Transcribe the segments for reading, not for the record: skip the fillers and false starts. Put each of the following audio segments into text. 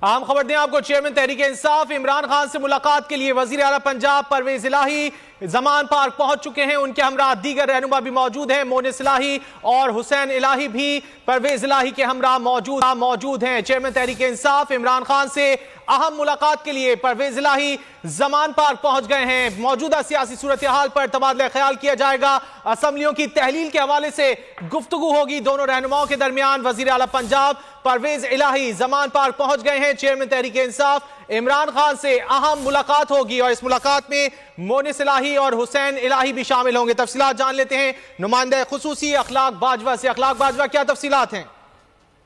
अहम खबर दें आपको, चेयरमैन तहरीक इंसाफ इमरान खान से मुलाकात के लिए वजीर आला पंजाब परवेज इलाही जमान पार्क पहुंच चुके हैं। उनके हमरा दीगर रहनुमा भी मौजूद हैं। मोनिस इलाही और हुसैन इलाही भी परवेज इलाही के हमरा मौजूद हैं। चेयरमैन तहरीक इंसाफ इमरान खान से अहम मुलाकात के लिए परवेज इलाही जमान पार्क पहुंच गए हैं। मौजूदा सियासी सूरत हाल पर तबादला ख्याल किया जाएगा। असम्बलियों की तहलील के हवाले से गुफ्तगू होगी दोनों रहनुमाओं के दरमियान। वजीर आला पंजाब परवेज इलाही जमान पार्क पहुंच गए हैं। चेयरमैन तहरीक इंसाफ इमरान खान से अहम मुलाकात होगी और इस मुलाकात में मोनिस इलाही और हुसैन इलाही भी शामिल होंगे। तफसीलात जान लेते हैं नुमाइंदा खुसूसी अखलाक बाजवा से। अखलाक बाजवा, क्या तफसीलात हैं?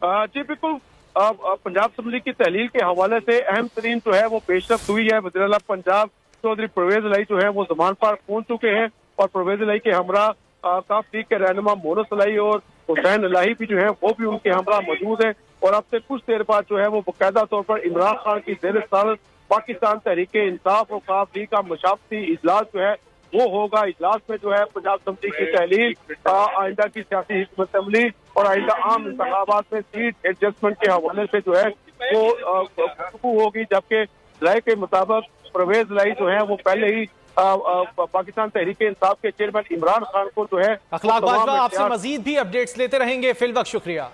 जी बिल्कुल, पंजाब असम्बली की तहलील के हवाले से अहम तरीन जो है वो पेशरफ हुई है। वज़ीर आला पंजाब चौधरी परवेज इलाही जो है वो जमान पार्क पहुंच चुके हैं और परवेज इलाही के हमरा काफ लीग के रहनुमा मोनिस इलाही और हुसैन इलाही भी जो है वो भी उनके हमरा मौजूद है। और अब से कुछ देर बाद जो है वो बाकायदा तौर पर इमरान खान की ज़ेर सदारत पाकिस्तान तहरीक इंसाफ और काफ लीग का मशावरती इजलास जो है वो होगा। इजलास में जो है पंजाब असम्बली की तहलील, आइंदा की सियासी हिकमत अमली और आइंदा आम इंतखाबात में सीट एडजस्टमेंट के हवाले से जो है वो होगी। जबकि राय के मुताबिक परवेज इलाही जो है वो पहले ही पाकिस्तान तहरीक इंसाफ के चेयरमैन इमरान खान को जो है अखलाक बाजवा, आपसे मजीद भी अपडेट्स लेते रहेंगे। फिल वक्त शुक्रिया।